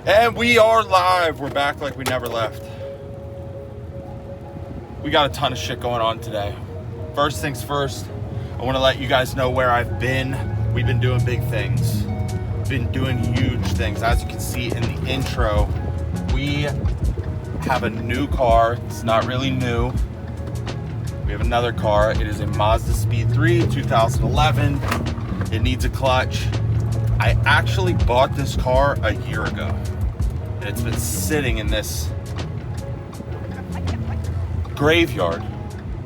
And we are live. We're back like we never left. We got a ton of shit going on today. First things first, I want to let you guys know where I've been. We've been doing big things. Been doing huge things. As you can see in the intro, we have a new car. It's not really new. We have another car. It is a Mazda Speed 3 2011. It needs a clutch. I actually bought this car a year ago, and it's been sitting in this graveyard,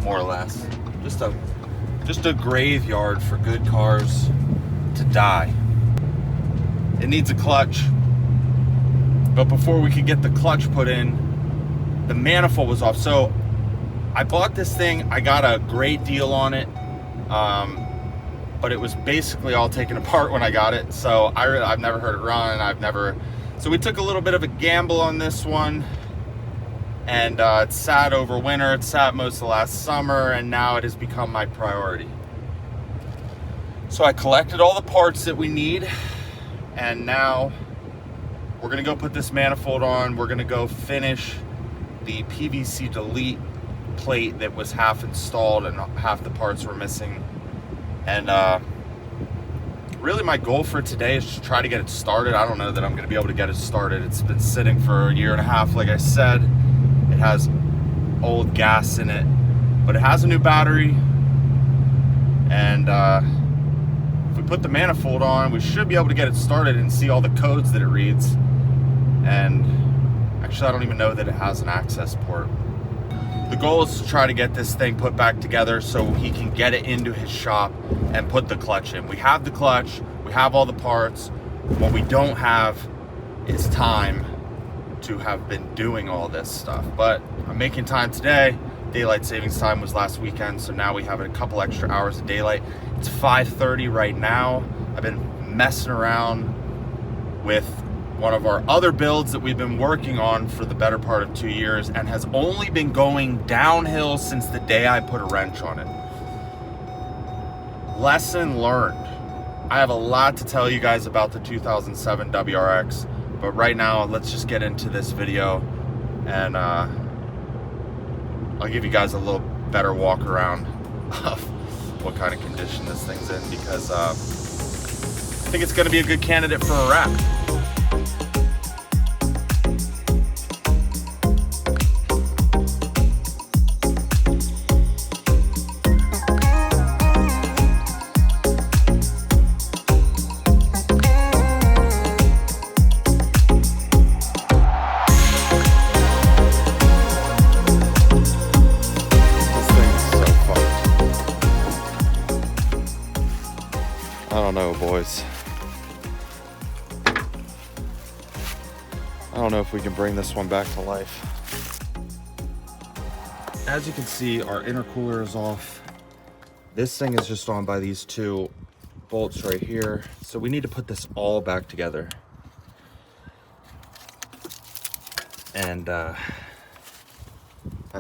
more or less. Just a graveyard for good cars to die. It needs a clutch, but before we could get the clutch put in, the manifold was off. So I bought this thing. I got a great deal on it, but it was basically all taken apart when I got it. So I've never heard it run. So we took a little bit of a gamble on this one, and it sat over winter. It sat most of last summer, and now it has become my priority. So I collected all the parts that we need, and now we're gonna go put this manifold on. We're gonna go finish the PVC delete plate that was half installed and half the parts were missing. And really my goal for today is to try to get it started. I don't know that I'm gonna be able to get it started. It's been sitting for a year and a half, like I said. It has old gas in it, but it has a new battery. And if we put the manifold on, we should be able to get it started and see all the codes that it reads. And actually, I don't even know that it has an access port. The goal is to try to get this thing put back together so he can get it into his shop and put the clutch in. We have the clutch, we have all the parts. What we don't have is time to have been doing all this stuff. But I'm making time today. Daylight savings time was last weekend, so now we have a couple extra hours of daylight. It's 5:30 right now. I've been messing around with one of our other builds that we've been working on for the better part of 2 years, and has only been going downhill since the day I put a wrench on it. Lesson learned. I have a lot to tell you guys about the 2007 WRX, but right now let's just get into this video, and I'll give you guys a little better walk around of what kind of condition this thing's in, because I think it's gonna be a good candidate for a wrap. I don't know, boys. I don't know if we can bring this one back to life. As you can see, our intercooler is off. This thing is just on by these two bolts right here. So we need to put this all back together. And that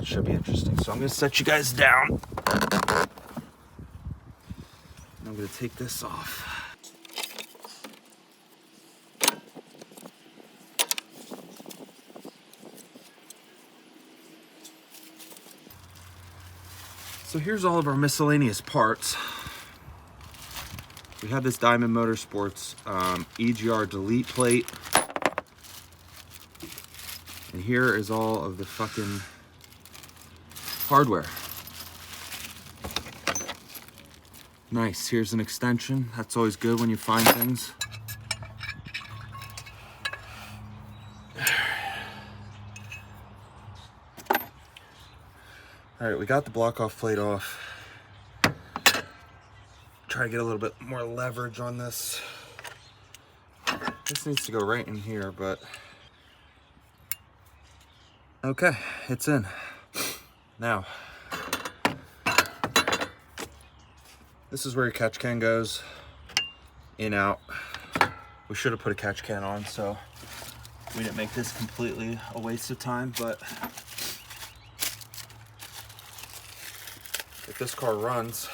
should be interesting. So I'm gonna set you guys down. I'm gonna take this off. So here's all of our miscellaneous parts. We have this Diamond Motorsports EGR delete plate. And here is all of the fucking hardware. Nice, here's an extension. That's always good when you find things. All right, we got the block off plate off. Try to get a little bit more leverage on this. This needs to go right in here, but okay, it's in. Now, this is where your catch can goes, in, out. We should have put a catch can on, so we didn't make this completely a waste of time, but if this car runs,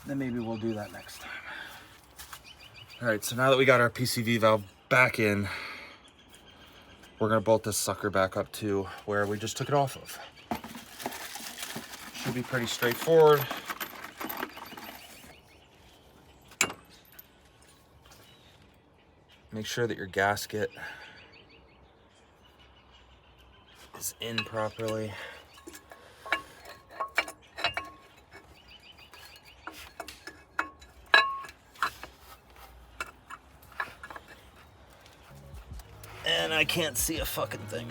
then maybe we'll do that next time. All right, so now that we got our PCV valve back in, we're gonna bolt this sucker back up to where we just took it off of. Should be pretty straightforward. Make sure that your gasket is in properly. And I can't see a fucking thing.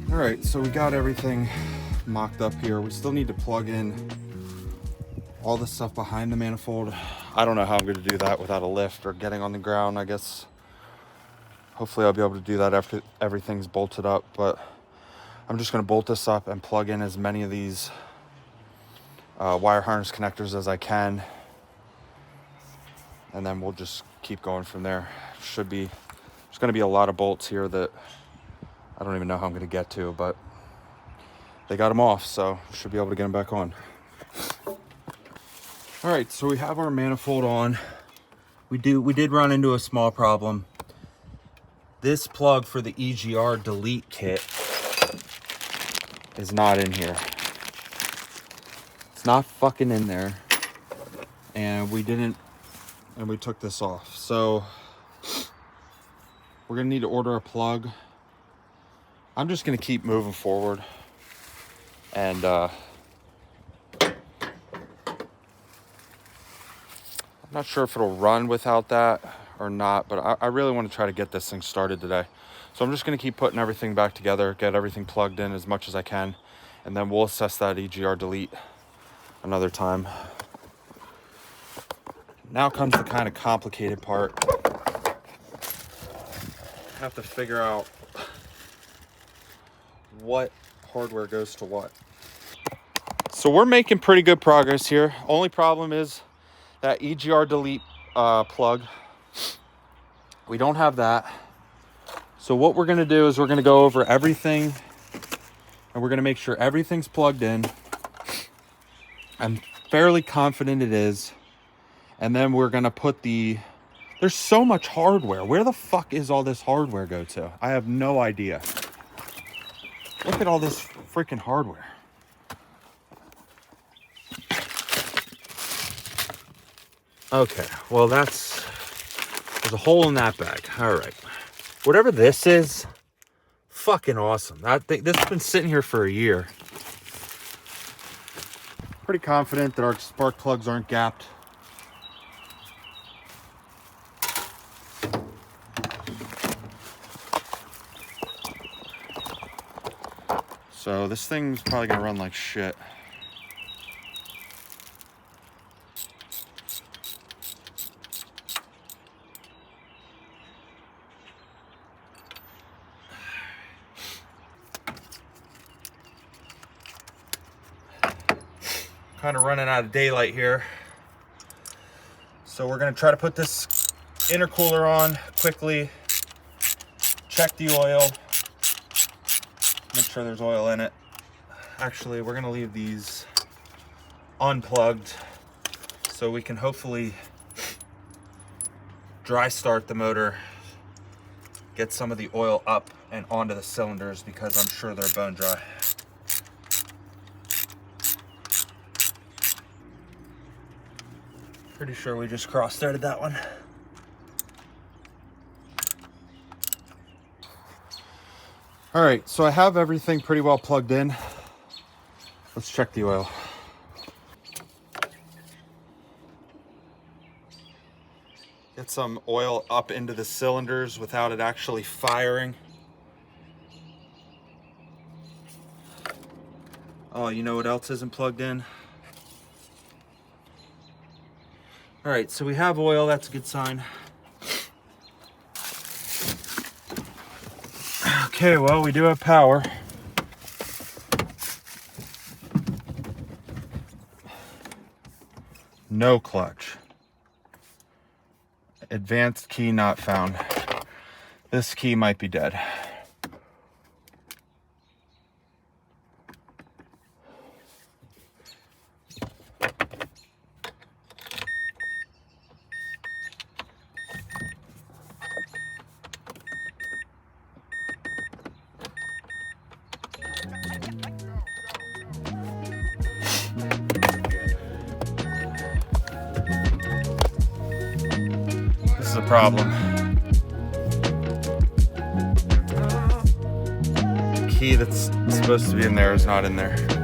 All right, so we got everything mocked up here. We still need to plug in all the stuff behind the manifold. I don't know how I'm going to do that without a lift or getting on the ground. I guess hopefully I'll be able to do that after everything's bolted up, but I'm just going to bolt this up and plug in as many of these wire harness connectors as I can, and then we'll just keep going from there. There's going to be a lot of bolts here that I don't even know how I'm going to get to, but they got them off, so should be able to get them back on. All right, so we have our manifold on. We did run into a small problem. This plug for the EGR delete kit is not in here. It's not fucking in there. And we took this off. So we're gonna need to order a plug. I'm just gonna keep moving forward. And I'm not sure if it'll run without that or not, but I really want to try to get this thing started today. So I'm just going to keep putting everything back together, get everything plugged in as much as I can, and then we'll assess that EGR delete another time. Now comes the kind of complicated part. I have to figure out what hardware goes to what. So we're making pretty good progress here. Only problem is that EGR delete plug. We don't have that. So what we're gonna do is we're gonna go over everything and we're gonna make sure everything's plugged in. I'm fairly confident it is. And then we're gonna put there's so much hardware. Where the fuck is all this hardware go to? I have no idea. Look at all this freaking hardware. Okay, well there's a hole in that bag. All right. Whatever this is, fucking awesome. This has been sitting here for a year. Pretty confident that our spark plugs aren't gapped. So this thing's probably gonna run like shit. Kind of running out of daylight here. So we're gonna try to put this intercooler on quickly, check the oil, make sure there's oil in it. Actually, we're gonna leave these unplugged so we can hopefully dry start the motor, get some of the oil up and onto the cylinders because I'm sure they're bone dry. Pretty sure we just cross-threaded that one. All right, so I have everything pretty well plugged in. Let's check the oil. Get some oil up into the cylinders without it actually firing. Oh, you know what else isn't plugged in? All right, so we have oil, that's a good sign. Okay, well, we do have power. No clutch. Advanced key not found. This key might be dead. This is a problem. The key that's supposed to be in there is not in there.